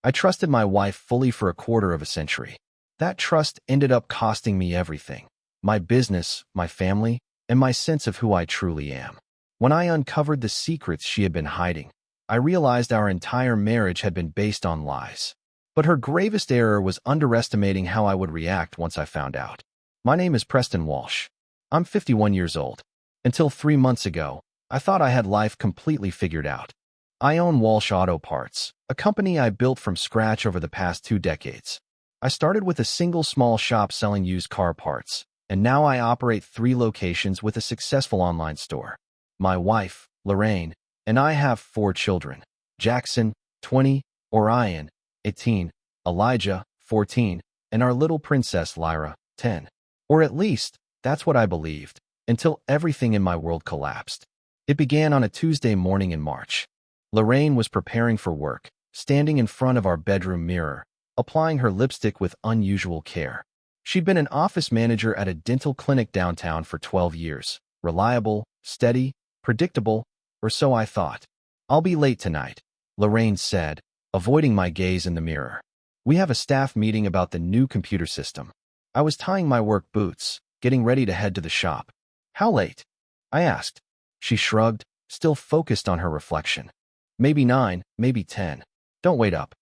I trusted my wife fully for a quarter of a century. That trust ended up costing me everything: my business, my family, and my sense of who I truly am. When I uncovered the secrets she had been hiding, I realized our entire marriage had been based on lies. But her gravest error was underestimating how I would react once I found out. My name is Preston Walsh. I'm 51 years old. Until 3 months ago, I thought I had life completely figured out. I own Walsh Auto Parts, a company I built from scratch over the past 2 decades. I started with a single small shop selling used car parts, and now I operate 3 locations with a successful online store. My wife, Lorraine, and I have 4 children: Jackson, 20, Orion, 18, Elijah, 14, and our little princess Lyra, 10. Or at least, that's what I believed, until everything in my world collapsed. It began on a Tuesday morning in March. Lorraine was preparing for work, standing in front of our bedroom mirror, applying her lipstick with unusual care. She'd been an office manager at a dental clinic downtown for 12 years. Reliable, steady, predictable, or so I thought. "I'll be late tonight," Lorraine said, avoiding my gaze in the mirror. "We have a staff meeting about the new computer system." I was tying my work boots, getting ready to head to the shop. "How late?" I asked. She shrugged, still focused on her reflection. "Maybe 9, maybe 10. Don't wait up."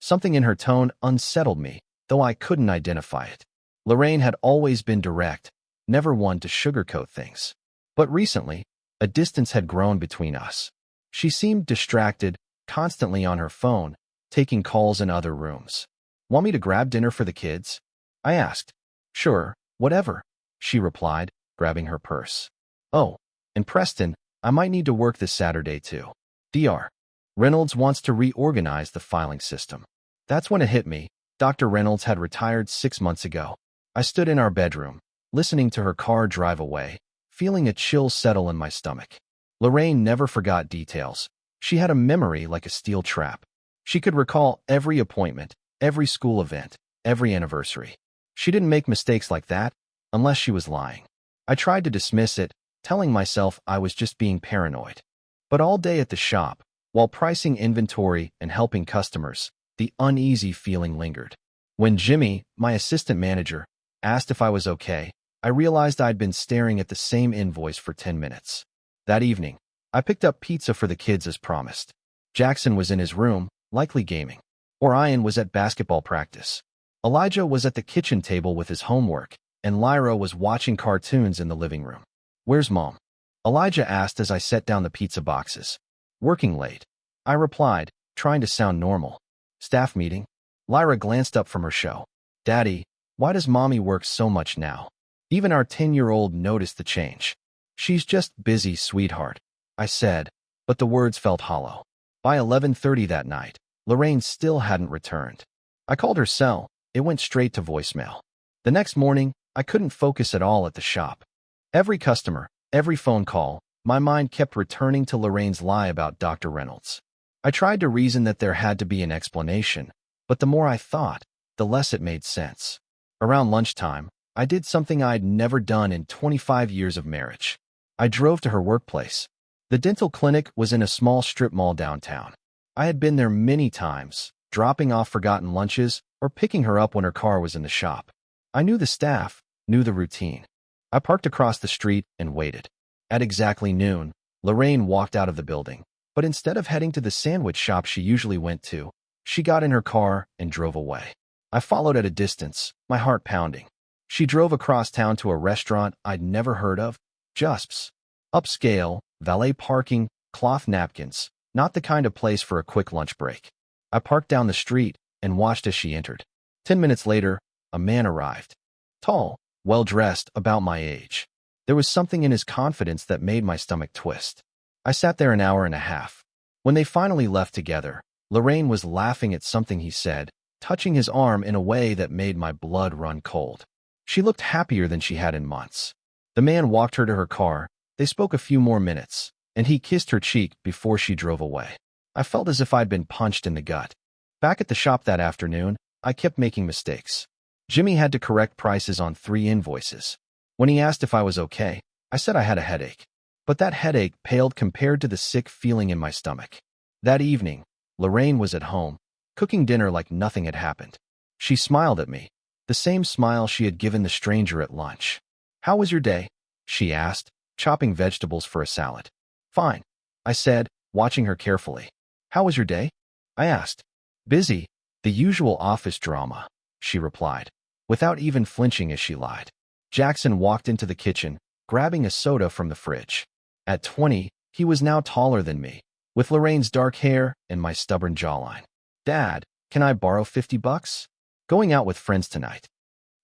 Something in her tone unsettled me, though I couldn't identify it. Lorraine had always been direct, never one to sugarcoat things. But recently, a distance had grown between us. She seemed distracted, constantly on her phone, taking calls in other rooms. "Want me to grab dinner for the kids?" I asked. "Sure, whatever," she replied, grabbing her purse. "Oh, and Preston, I might need to work this Saturday too. Dr. Reynolds wants to reorganize the filing system." That's when it hit me. Dr. Reynolds had retired 6 months ago. I stood in our bedroom, listening to her car drive away, feeling a chill settle in my stomach. Lorraine never forgot details. She had a memory like a steel trap. She could recall every appointment, every school event, every anniversary. She didn't make mistakes like that, unless she was lying. I tried to dismiss it, telling myself I was just being paranoid. But all day at the shop, while pricing inventory and helping customers, the uneasy feeling lingered. When Jimmy, my assistant manager, asked if I was okay, I realized I'd been staring at the same invoice for 10 minutes. That evening, I picked up pizza for the kids as promised. Jackson was in his room, likely gaming. Orion was at basketball practice. Elijah was at the kitchen table with his homework, and Lyra was watching cartoons in the living room. "Where's Mom?" Elijah asked as I set down the pizza boxes. "Working late," I replied, trying to sound normal. "Staff meeting?" Lyra glanced up from her show. "Daddy, why does Mommy work so much now?" Even our 10-year-old noticed the change. "She's just busy, sweetheart," I said, but the words felt hollow. By 11:30 that night, Lorraine still hadn't returned. I called her cell. It went straight to voicemail. The next morning, I couldn't focus at all at the shop. Every customer, every phone call, my mind kept returning to Lorraine's lie about Dr. Reynolds. I tried to reason that there had to be an explanation, but the more I thought, the less it made sense. Around lunchtime, I did something I'd never done in 25 years of marriage. I drove to her workplace. The dental clinic was in a small strip mall downtown. I had been there many times, dropping off forgotten lunches or picking her up when her car was in the shop. I knew the staff, knew the routine. I parked across the street and waited. At exactly noon, Lorraine walked out of the building, but instead of heading to the sandwich shop she usually went to, she got in her car and drove away. I followed at a distance, my heart pounding. She drove across town to a restaurant I'd never heard of, Jusp's. Upscale, valet parking, cloth napkins, not the kind of place for a quick lunch break. I parked down the street and watched as she entered. 10 minutes later, a man arrived. Tall, well-dressed, about my age. There was something in his confidence that made my stomach twist. I sat there an hour and a half. When they finally left together, Lorraine was laughing at something he said, touching his arm in a way that made my blood run cold. She looked happier than she had in months. The man walked her to her car. They spoke a few more minutes, and he kissed her cheek before she drove away. I felt as if I'd been punched in the gut. Back at the shop that afternoon, I kept making mistakes. Jimmy had to correct prices on 3 invoices. When he asked if I was okay, I said I had a headache. But that headache paled compared to the sick feeling in my stomach. That evening, Lorraine was at home, cooking dinner like nothing had happened. She smiled at me, the same smile she had given the stranger at lunch. "How was your day?" she asked, chopping vegetables for a salad. "Fine," I said, watching her carefully. "How was your day?" I asked. "Busy. The usual office drama," she replied, without even flinching as she lied. Jackson walked into the kitchen, grabbing a soda from the fridge. At 20, he was now taller than me, with Lorraine's dark hair and my stubborn jawline. "Dad, can I borrow $50? Going out with friends tonight."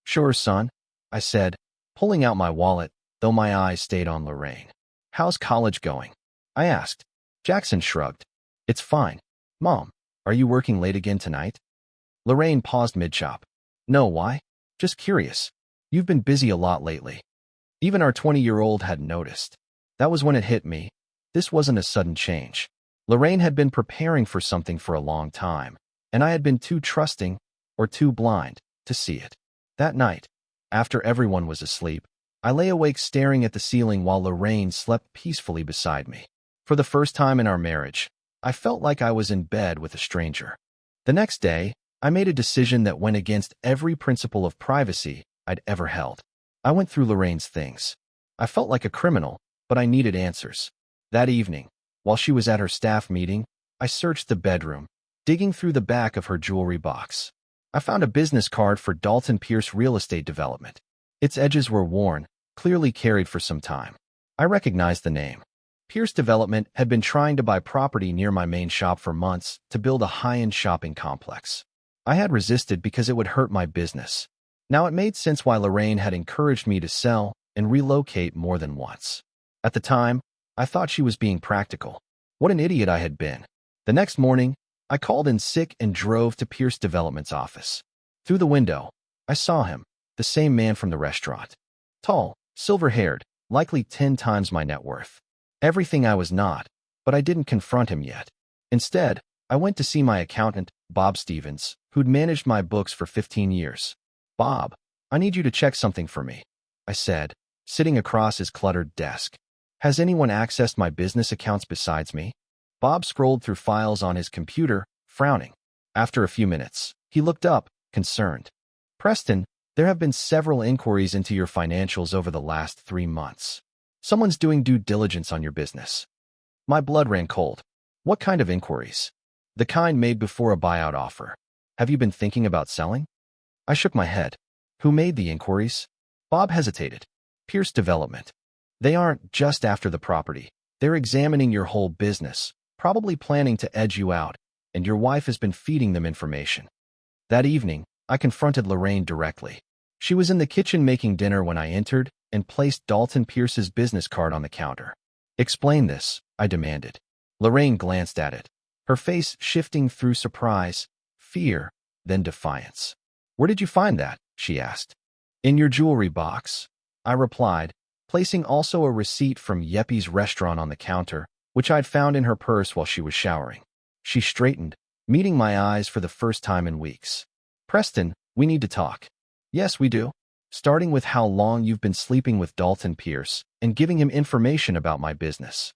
"Sure, son," I said, pulling out my wallet, though my eyes stayed on Lorraine. "How's college going?" I asked. Jackson shrugged. "It's fine. Mom, are you working late again tonight?" Lorraine paused mid-chop. "No, why? Just curious. You've been busy a lot lately." Even our 20-year-old had noticed. That was when it hit me. This wasn't a sudden change. Lorraine had been preparing for something for a long time, and I had been too trusting, or too blind, to see it. That night, after everyone was asleep, I lay awake staring at the ceiling while Lorraine slept peacefully beside me. For the first time in our marriage, I felt like I was in bed with a stranger. The next day, I made a decision that went against every principle of privacy I'd ever held. I went through Lorraine's things. I felt like a criminal, but I needed answers. That evening, while she was at her staff meeting, I searched the bedroom, digging through the back of her jewelry box. I found a business card for Dalton Pierce Real Estate Development. Its edges were worn, clearly carried for some time. I recognized the name. Pierce Development had been trying to buy property near my main shop for months to build a high-end shopping complex. I had resisted because it would hurt my business. Now it made sense why Lorraine had encouraged me to sell and relocate more than once. At the time, I thought she was being practical. What an idiot I had been. The next morning, I called in sick and drove to Pierce Development's office. Through the window, I saw him, the same man from the restaurant. Tall, silver-haired, likely 10 times my net worth. Everything I was not, but I didn't confront him yet. Instead, I went to see my accountant, Bob Stevens, who'd managed my books for 15 years. "Bob, I need you to check something for me," I said, sitting across his cluttered desk. "Has anyone accessed my business accounts besides me?" Bob scrolled through files on his computer, frowning. After a few minutes, he looked up, concerned. "Preston, there have been several inquiries into your financials over the last 3 months. Someone's doing due diligence on your business." My blood ran cold. "What kind of inquiries?" "The kind made before a buyout offer. Have you been thinking about selling?" I shook my head. "Who made the inquiries?" Bob hesitated. "Pierce Development. They aren't just after the property. They're examining your whole business, probably planning to edge you out, and your wife has been feeding them information." That evening, I confronted Lorraine directly. She was in the kitchen making dinner when I entered and placed Dalton Pierce's business card on the counter. "Explain this," I demanded. Lorraine glanced at it, her face shifting through surprise, fear, then defiance. "Where did you find that?" she asked. "In your jewelry box," I replied, placing also a receipt from Yeppy's restaurant on the counter, which I'd found in her purse while she was showering. She straightened, meeting my eyes for the first time in weeks. "Preston, we need to talk." "Yes, we do. Starting with how long you've been sleeping with Dalton Pierce and giving him information about my business."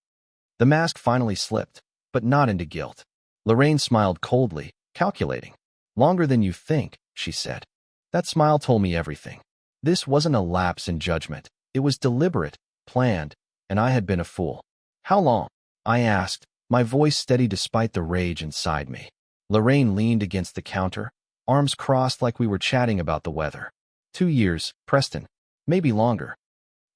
The mask finally slipped, but not into guilt. Lorraine smiled coldly, calculating. "Longer than you think," she said. That smile told me everything. This wasn't a lapse in judgment. It was deliberate, planned, and I had been a fool. "How long?" I asked, my voice steady despite the rage inside me. Lorraine leaned against the counter, arms crossed like we were chatting about the weather. 2 years, Preston. Maybe longer."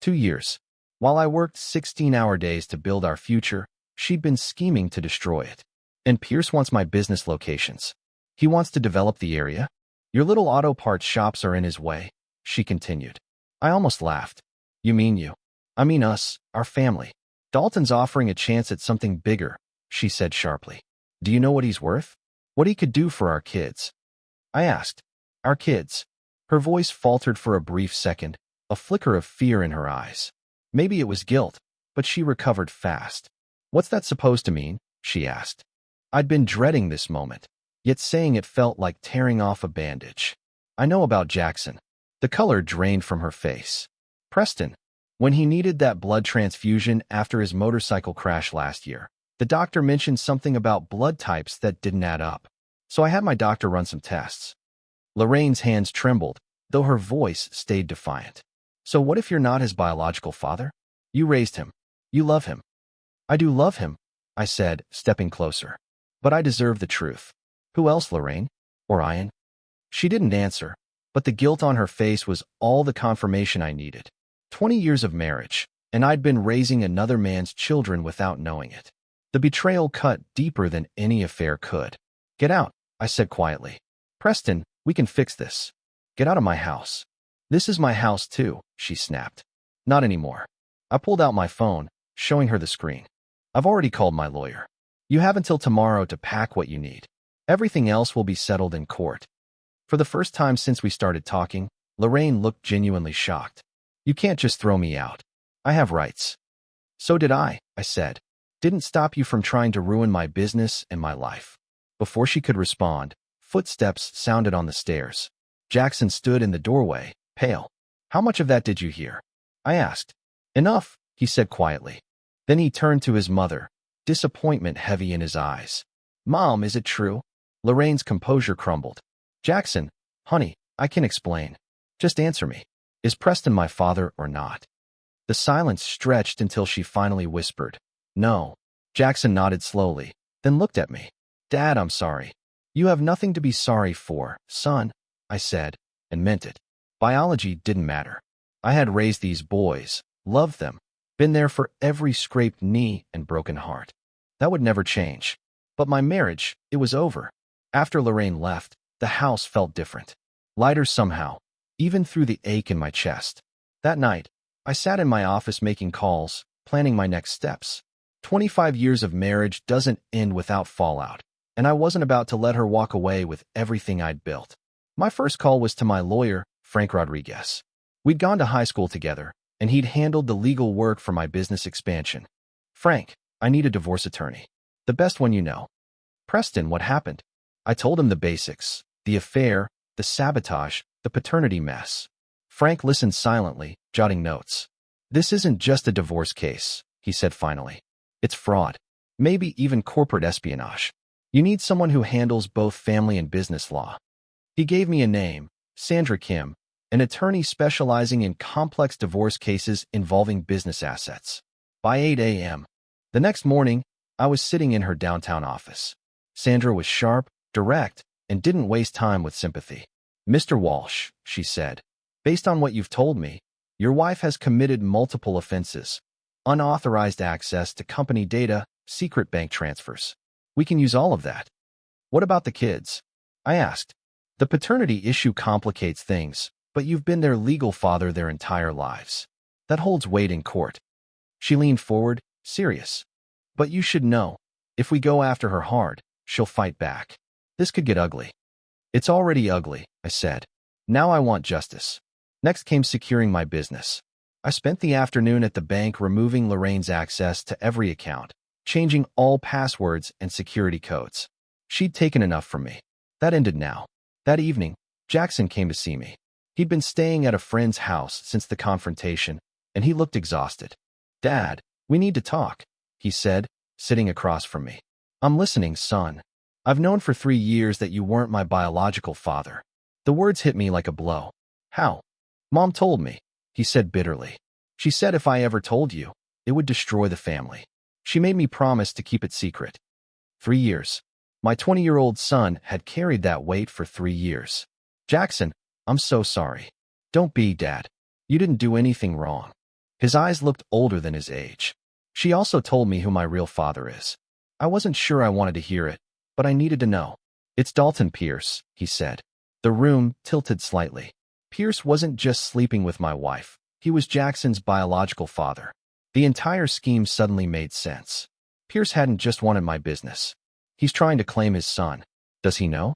2 years. While I worked 16-hour days to build our future, she'd been scheming to destroy it. "And Pierce wants my business locations. He wants to develop the area. Your little auto parts shops are in his way," she continued. I almost laughed. "You mean you?" "I mean us, our family. Dalton's offering a chance at something bigger," she said sharply. "Do you know what he's worth? What he could do for our kids?" I asked. "Our kids?" Her voice faltered for a brief second, a flicker of fear in her eyes. Maybe it was guilt, but she recovered fast. "What's that supposed to mean?" she asked. I'd been dreading this moment, yet saying it felt like tearing off a bandage. "I know about Jackson." The color drained from her face. "Preston, when he needed that blood transfusion after his motorcycle crash last year, the doctor mentioned something about blood types that didn't add up. So I had my doctor run some tests. Lorraine's hands trembled, though her voice stayed defiant. So what if you're not his biological father? You raised him. You love him. I do love him, I said, stepping closer. But I deserve the truth. Who else, Lorraine? Or Ian? She didn't answer, but the guilt on her face was all the confirmation I needed. 20 years of marriage, and I'd been raising another man's children without knowing it. The betrayal cut deeper than any affair could. Get out, I said quietly. Preston, we can fix this. Get out of my house. This is my house too, she snapped. Not anymore. I pulled out my phone, showing her the screen. I've already called my lawyer. You have until tomorrow to pack what you need. Everything else will be settled in court. For the first time since we started talking, Lorraine looked genuinely shocked. You can't just throw me out. I have rights. So did I said. Didn't stop you from trying to ruin my business and my life. Before she could respond, footsteps sounded on the stairs. Jackson stood in the doorway, pale. How much of that did you hear? I asked. Enough, he said quietly. Then he turned to his mother, disappointment heavy in his eyes. Mom, is it true? Lorraine's composure crumbled. Jackson, honey, I can explain. Just answer me. Is Preston my father or not? The silence stretched until she finally whispered, No. Jackson nodded slowly, then looked at me. Dad, I'm sorry. You have nothing to be sorry for, son, I said, and meant it. Biology didn't matter. I had raised these boys, loved them, been there for every scraped knee and broken heart. That would never change. But my marriage, it was over. After Lorraine left, the house felt different. Lighter somehow, even through the ache in my chest. That night, I sat in my office making calls, planning my next steps. 25 years of marriage doesn't end without fallout, and I wasn't about to let her walk away with everything I'd built. My first call was to my lawyer, Frank Rodriguez. We'd gone to high school together, and he'd handled the legal work for my business expansion. Frank, I need a divorce attorney. The best one you know. Preston, what happened? I told him the basics, the affair, the sabotage, the paternity mess. Frank listened silently, jotting notes. This isn't just a divorce case, he said finally. It's fraud. Maybe even corporate espionage. You need someone who handles both family and business law. He gave me a name, Sandra Kim, an attorney specializing in complex divorce cases involving business assets. By 8 a.m. the next morning, I was sitting in her downtown office. Sandra was sharp, direct, and didn't waste time with sympathy. Mr. Walsh, she said, based on what you've told me, your wife has committed multiple offenses. Unauthorized access to company data, secret bank transfers. We can use all of that. What about the kids? I asked. The paternity issue complicates things, but you've been their legal father their entire lives. That holds weight in court. She leaned forward, serious. But you should know, if we go after her hard, she'll fight back. This could get ugly. It's already ugly, I said. Now I want justice. Next came securing my business. I spent the afternoon at the bank removing Lorraine's access to every account, changing all passwords and security codes. She'd taken enough from me. That ended now. That evening, Jackson came to see me. He'd been staying at a friend's house since the confrontation, and he looked exhausted. Dad, we need to talk, he said, sitting across from me. I'm listening, son. I've known for 3 years that you weren't my biological father. The words hit me like a blow. How? Mom told me, he said bitterly. She said if I ever told you, it would destroy the family. She made me promise to keep it secret. 3 years. My 20-year-old son had carried that weight for 3 years. Jackson, I'm so sorry. Don't be, Dad. You didn't do anything wrong. His eyes looked older than his age. She also told me who my real father is. I wasn't sure I wanted to hear it, but I needed to know. It's Dalton Pierce, he said. The room tilted slightly. Pierce wasn't just sleeping with my wife. He was Jackson's biological father. The entire scheme suddenly made sense. Pierce hadn't just wanted my business. He's trying to claim his son. Does he know?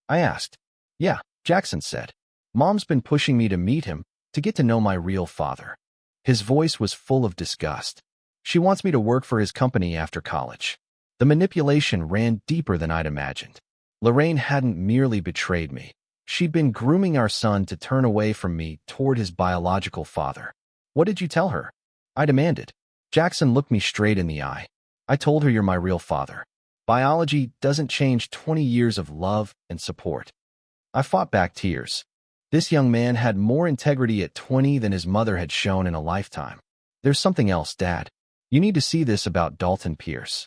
I asked. Yeah, Jackson said. Mom's been pushing me to meet him, to get to know my real father. His voice was full of disgust. She wants me to work for his company after college. The manipulation ran deeper than I'd imagined. Lorraine hadn't merely betrayed me. She'd been grooming our son to turn away from me toward his biological father. What did you tell her? I demanded. Jackson looked me straight in the eye. I told her you're my real father. Biology doesn't change 20 years of love and support. I fought back tears. This young man had more integrity at 20 than his mother had shown in a lifetime. There's something else, Dad. You need to see this about Dalton Pierce.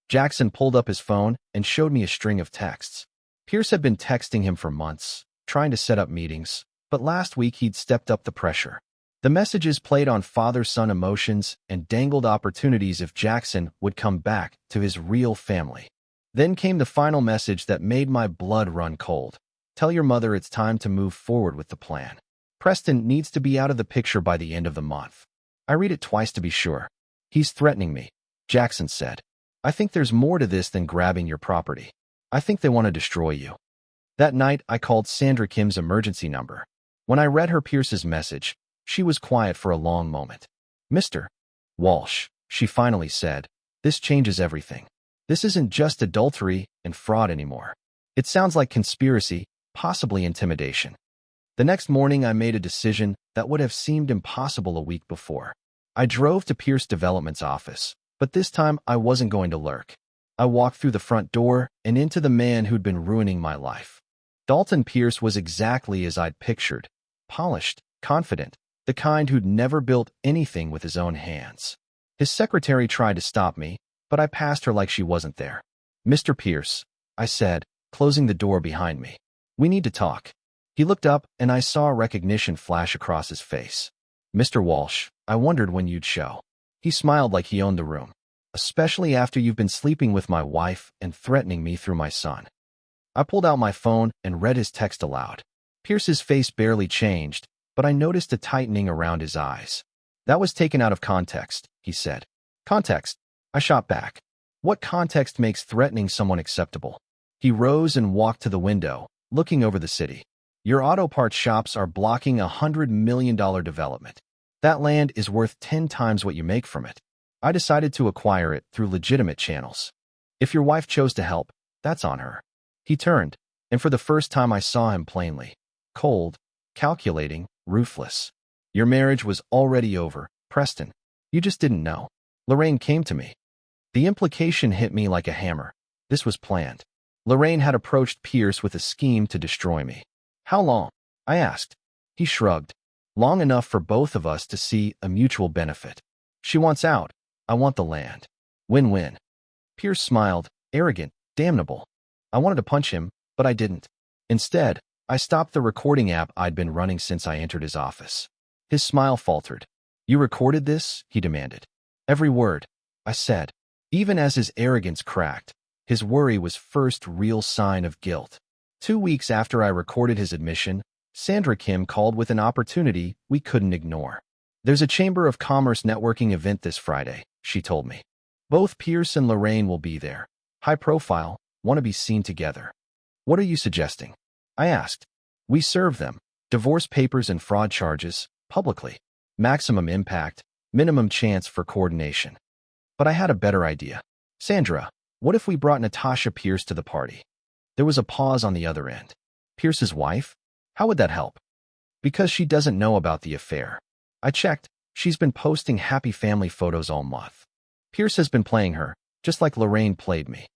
Jackson pulled up his phone and showed me a string of texts. Pierce had been texting him for months, trying to set up meetings, but last week he'd stepped up the pressure. The messages played on father-son emotions and dangled opportunities if Jackson would come back to his real family. Then came the final message that made my blood run cold. Tell your mother it's time to move forward with the plan. Preston needs to be out of the picture by the end of the month. I read it twice to be sure. He's threatening me, Jackson said. I think there's more to this than grabbing your property. I think they want to destroy you. That night, I called Sandra Kim's emergency number. When I read her Pierce's message, she was quiet for a long moment. Mr. Walsh, she finally said, this changes everything. This isn't just adultery and fraud anymore. It sounds like conspiracy, possibly intimidation. The next morning, I made a decision that would have seemed impossible a week before. I drove to Pierce Development's office, but this time I wasn't going to lurk. I walked through the front door and into the man who'd been ruining my life. Dalton Pierce was exactly as I'd pictured, polished, confident, the kind who'd never built anything with his own hands. His secretary tried to stop me, but I passed her like she wasn't there. Mr. Pierce, I said, closing the door behind me. We need to talk. He looked up and I saw recognition flash across his face. Mr. Walsh, I wondered when you'd show. He smiled like he owned the room. Especially after you've been sleeping with my wife and threatening me through my son. I pulled out my phone and read his text aloud. Pierce's face barely changed, but I noticed a tightening around his eyes. That was taken out of context, he said. Context? I shot back. What context makes threatening someone acceptable? He rose and walked to the window, looking over the city. Your auto parts shops are blocking a $100 million development. That land is worth 10 times what you make from it. I decided to acquire it through legitimate channels. If your wife chose to help, that's on her. He turned, and for the first time I saw him plainly. Cold, calculating, ruthless. Your marriage was already over, Preston. You just didn't know. Lorraine came to me. The implication hit me like a hammer. This was planned. Lorraine had approached Pierce with a scheme to destroy me. How long? I asked. He shrugged. Long enough for both of us to see a mutual benefit. She wants out. I want the land. Win-win. Pierce smiled, arrogant, damnable. I wanted to punch him, but I didn't. Instead, I stopped the recording app I'd been running since I entered his office. His smile faltered. You recorded this? He demanded. Every word, I said. Even as his arrogance cracked, his worry was first real sign of guilt. 2 weeks after I recorded his admission, Sandra Kim called with an opportunity we couldn't ignore. There's a Chamber of Commerce networking event this Friday, she told me. Both Pierce and Lorraine will be there. High profile, want to be seen together. What are you suggesting? I asked. We serve them. Divorce papers and fraud charges, publicly. Maximum impact, minimum chance for coordination. But I had a better idea. Sandra, what if we brought Natasha Pierce to the party? There was a pause on the other end. Pierce's wife? How would that help? Because she doesn't know about the affair. I checked. She's been posting happy family photos all month. Pierce has been playing her, just like Lorraine played me.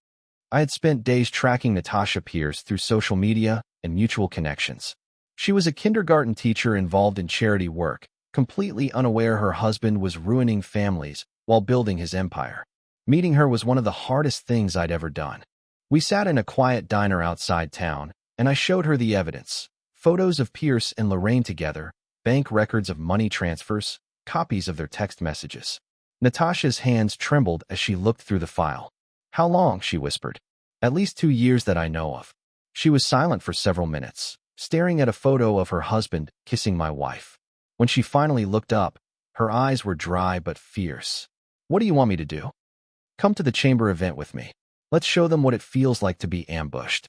I had spent days tracking Natasha Pierce through social media and mutual connections. She was a kindergarten teacher involved in charity work, completely unaware her husband was ruining families while building his empire. Meeting her was one of the hardest things I'd ever done. We sat in a quiet diner outside town, and I showed her the evidence. Photos of Pierce and Lorraine together, bank records of money transfers, copies of their text messages. Natasha's hands trembled as she looked through the file. How long? She whispered. At least 2 years that I know of. She was silent for several minutes, staring at a photo of her husband kissing my wife. When she finally looked up, her eyes were dry but fierce. What do you want me to do? Come to the chamber event with me. Let's show them what it feels like to be ambushed.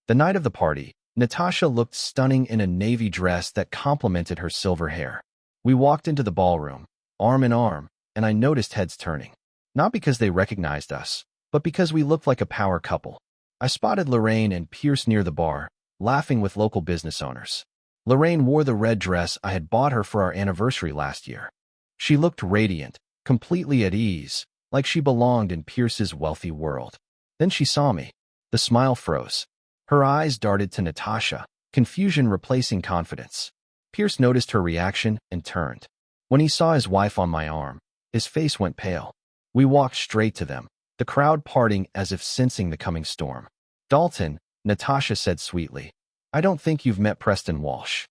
The night of the party, Natasha looked stunning in a navy dress that complemented her silver hair. We walked into the ballroom, arm in arm, and I noticed heads turning. Not because they recognized us, but because we looked like a power couple. I spotted Lorraine and Pierce near the bar, laughing with local business owners. Lorraine wore the red dress I had bought her for our anniversary last year. She looked radiant, completely at ease, like she belonged in Pierce's wealthy world. Then she saw me. The smile froze. Her eyes darted to Natasha, confusion replacing confidence. Pierce noticed her reaction and turned. When he saw his wife on my arm, his face went pale. We walked straight to them, the crowd parting as if sensing the coming storm. "Dalton," Natasha said sweetly, "I don't think you've met Preston Walsh.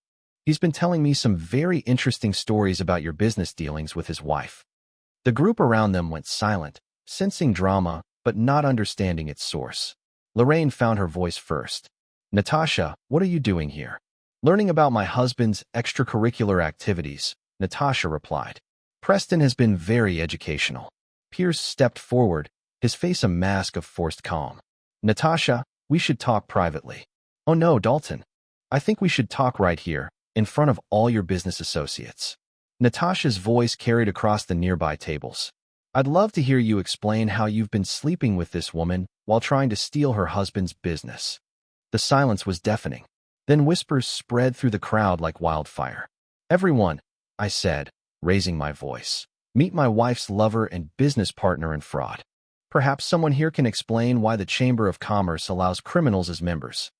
He's been telling me some very interesting stories about your business dealings with his wife." The group around them went silent, sensing drama, but not understanding its source. Lorraine found her voice first. "Natasha, what are you doing here?" "Learning about my husband's extracurricular activities," Natasha replied. "Preston has been very educational." Pierce stepped forward, his face a mask of forced calm. "Natasha, we should talk privately." "Oh no, Dalton. I think we should talk right here, in front of all your business associates." Natasha's voice carried across the nearby tables. "I'd love to hear you explain how you've been sleeping with this woman while trying to steal her husband's business." The silence was deafening. Then whispers spread through the crowd like wildfire. "Everyone," I said, raising my voice, "meet my wife's lover and business partner in fraud. Perhaps someone here can explain why the Chamber of Commerce allows criminals as members."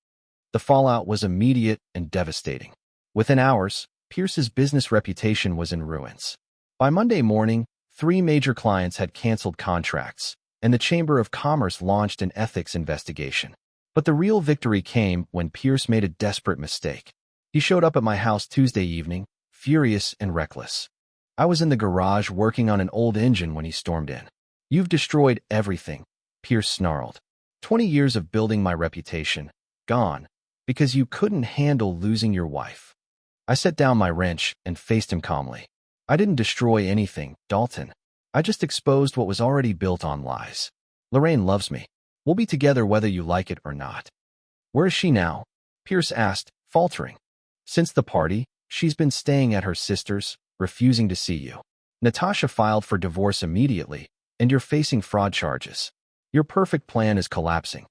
The fallout was immediate and devastating. Within hours, Pierce's business reputation was in ruins. By Monday morning, 3 major clients had canceled contracts, and the Chamber of Commerce launched an ethics investigation. But the real victory came when Pierce made a desperate mistake. He showed up at my house Tuesday evening, furious and reckless. I was in the garage working on an old engine when he stormed in. "You've destroyed everything," Pierce snarled. 20 years of building my reputation, gone, because you couldn't handle losing your wife." I set down my wrench and faced him calmly. "I didn't destroy anything, Dalton. I just exposed what was already built on lies. Lorraine loves me. We'll be together whether you like it or not." "Where is she now?" Pierce asked, faltering. "Since the party, she's been staying at her sister's, refusing to see you. Natasha filed for divorce immediately, and you're facing fraud charges. Your perfect plan is collapsing."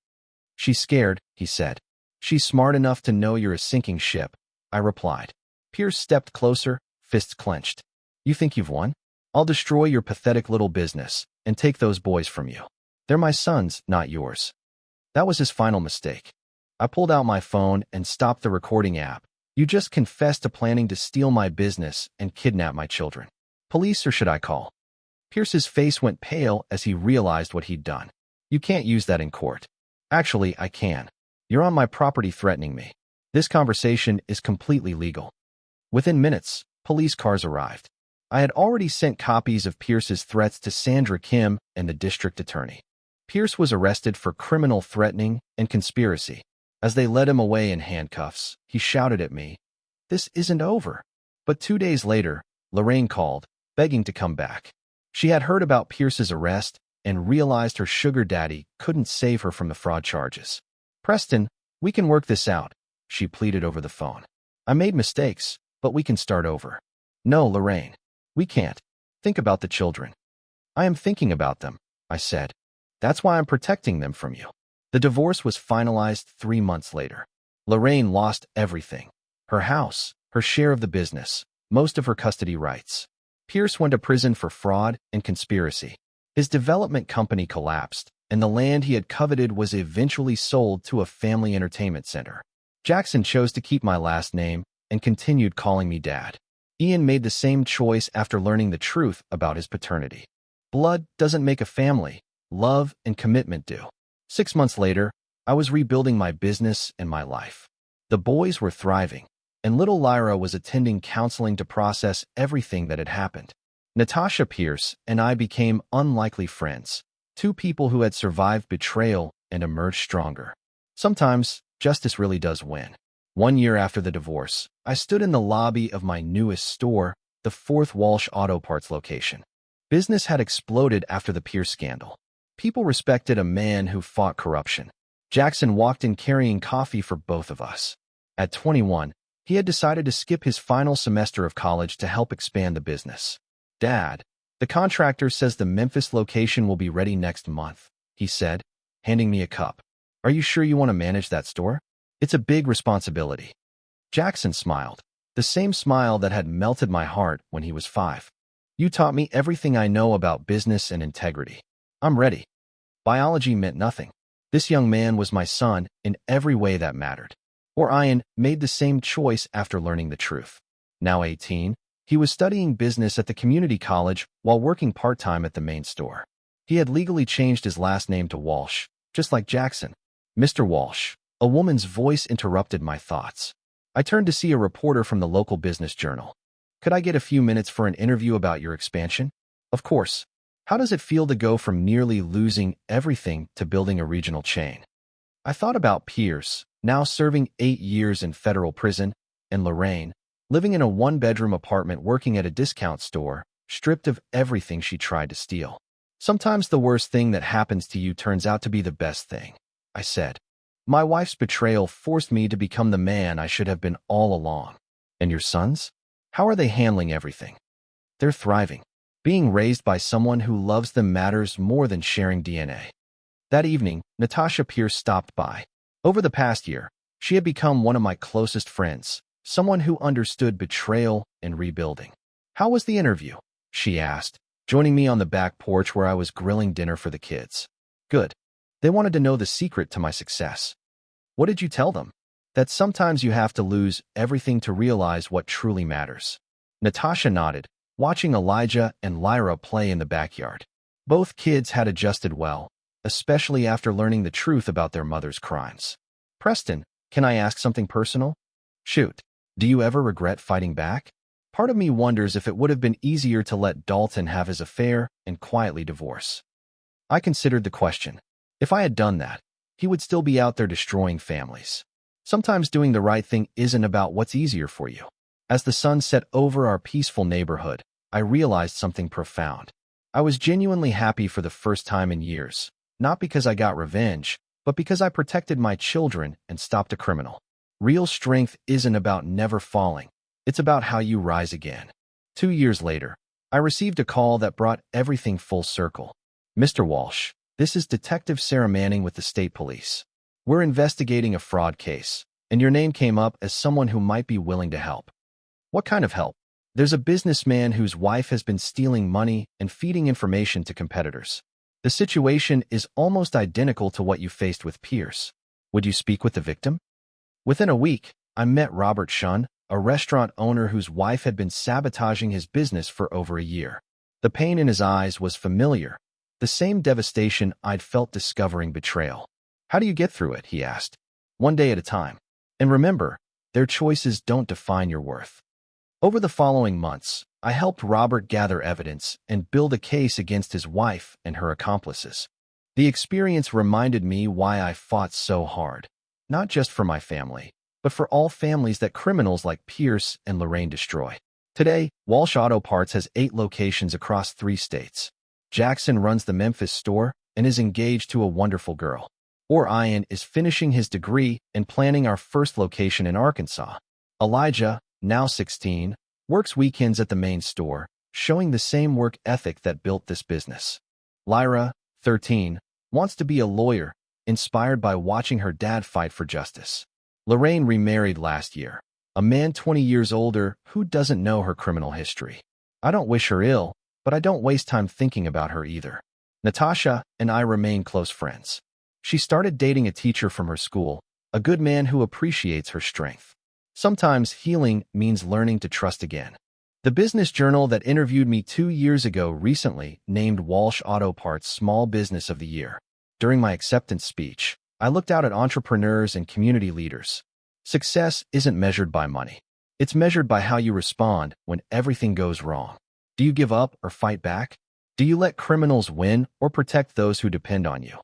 "She's scared," he said. "She's smart enough to know you're a sinking ship," I replied. Pierce stepped closer, fists clenched. "You think you've won? I'll destroy your pathetic little business and take those boys from you. They're my sons, not yours." That was his final mistake. I pulled out my phone and stopped the recording app. "You just confessed to planning to steal my business and kidnap my children. Police, or should I call?" Pierce's face went pale as he realized what he'd done. "You can't use that in court." "Actually, I can. You're on my property threatening me. This conversation is completely legal." Within minutes, police cars arrived. I had already sent copies of Pierce's threats to Sandra Kim and the district attorney. Pierce was arrested for criminal threatening and conspiracy. As they led him away in handcuffs, he shouted at me, "This isn't over." But 2 days later, Lorraine called, begging to come back. She had heard about Pierce's arrest and realized her sugar daddy couldn't save her from the fraud charges. "Preston, we can work this out," she pleaded over the phone. "I made mistakes, but we can start over." "No, Lorraine. We can't. Think about the children." "I am thinking about them," I said. "That's why I'm protecting them from you." The divorce was finalized 3 months later. Lorraine lost everything. Her house, her share of the business, most of her custody rights. Pierce went to prison for fraud and conspiracy. His development company collapsed, and the land he had coveted was eventually sold to a family entertainment center. Jackson chose to keep my last name and continued calling me Dad. Ian made the same choice after learning the truth about his paternity. Blood doesn't make a family. Love and commitment do. 6 months later, I was rebuilding my business and my life. The boys were thriving, and little Lyra was attending counseling to process everything that had happened. Natasha Pierce and I became unlikely friends, 2 people who had survived betrayal and emerged stronger. Sometimes, justice really does win. 1 year after the divorce, I stood in the lobby of my newest store, the 4th Walsh Auto Parts location. Business had exploded after the Pierce scandal. People respected a man who fought corruption. Jackson walked in carrying coffee for both of us. At 21, he had decided to skip his final semester of college to help expand the business. "Dad, the contractor says the Memphis location will be ready next month," he said, handing me a cup. "Are you sure you want to manage that store? It's a big responsibility." Jackson smiled, the same smile that had melted my heart when he was 5. "You taught me everything I know about business and integrity. I'm ready." Biology meant nothing. This young man was my son in every way that mattered. Orion made the same choice after learning the truth. Now 18, he was studying business at the community college while working part-time at the main store. He had legally changed his last name to Walsh, just like Jackson. Mr. Walsh, a woman's voice interrupted my thoughts. I turned to see a reporter from the local business journal. Could I get a few minutes for an interview about your expansion? Of course. How does it feel to go from nearly losing everything to building a regional chain? I thought about Pierce, now serving 8 years in federal prison, and Lorraine, living in a one-bedroom apartment working at a discount store, stripped of everything she tried to steal. Sometimes the worst thing that happens to you turns out to be the best thing, I said. My wife's betrayal forced me to become the man I should have been all along. And your sons? How are they handling everything? They're thriving. Being raised by someone who loves them matters more than sharing DNA. That evening, Natasha Pierce stopped by. Over the past year, she had become one of my closest friends, someone who understood betrayal and rebuilding. How was the interview? She asked, joining me on the back porch where I was grilling dinner for the kids. Good. They wanted to know the secret to my success. What did you tell them? That sometimes you have to lose everything to realize what truly matters. Natasha nodded, watching Elijah and Lyra play in the backyard. Both kids had adjusted well, especially after learning the truth about their mother's crimes. Preston, can I ask something personal? Shoot. Do you ever regret fighting back? Part of me wonders if it would have been easier to let Dalton have his affair and quietly divorce. I considered the question. If I had done that, he would still be out there destroying families. Sometimes doing the right thing isn't about what's easier for you. As the sun set over our peaceful neighborhood, I realized something profound. I was genuinely happy for the first time in years, not because I got revenge, but because I protected my children and stopped a criminal. Real strength isn't about never falling. It's about how you rise again. 2 years later, I received a call that brought everything full circle. Mr. Walsh, this is Detective Sarah Manning with the State Police. We're investigating a fraud case, and your name came up as someone who might be willing to help. What kind of help? There's a businessman whose wife has been stealing money and feeding information to competitors. The situation is almost identical to what you faced with Pierce. Would you speak with the victim? Within a week, I met Robert Shun, a restaurant owner whose wife had been sabotaging his business for over a year. The pain in his eyes was familiar, the same devastation I'd felt discovering betrayal. How do you get through it? He asked. One day at a time. And remember, their choices don't define your worth. Over the following months, I helped Robert gather evidence and build a case against his wife and her accomplices. The experience reminded me why I fought so hard, not just for my family, but for all families that criminals like Pierce and Lorraine destroy. Today, Walsh Auto Parts has 8 locations across 3 states. Jackson runs the Memphis store and is engaged to a wonderful girl. Orion is finishing his degree and planning our first location in Arkansas. Elijah, now 16, works weekends at the main store, showing the same work ethic that built this business. Lyra, 13, wants to be a lawyer, inspired by watching her dad fight for justice. Lorraine remarried last year, a man 20 years older who doesn't know her criminal history. I don't wish her ill, but I don't waste time thinking about her either. Natasha and I remain close friends. She started dating a teacher from her school, a good man who appreciates her strength. Sometimes healing means learning to trust again. The business journal that interviewed me 2 years ago recently named Walsh Auto Parts Small Business of the Year. During my acceptance speech, I looked out at entrepreneurs and community leaders. Success isn't measured by money. It's measured by how you respond when everything goes wrong. Do you give up or fight back? Do you let criminals win or protect those who depend on you?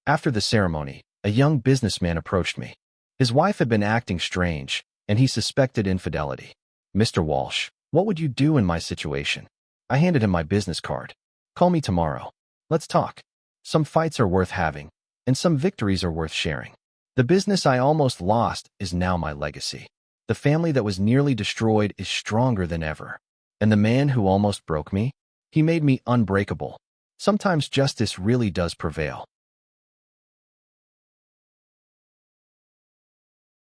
After the ceremony, a young businessman approached me. His wife had been acting strange, and he suspected infidelity. Mr. Walsh, what would you do in my situation? I handed him my business card. Call me tomorrow. Let's talk. Some fights are worth having, and some victories are worth sharing. The business I almost lost is now my legacy. The family that was nearly destroyed is stronger than ever. And the man who almost broke me? He made me unbreakable. Sometimes justice really does prevail.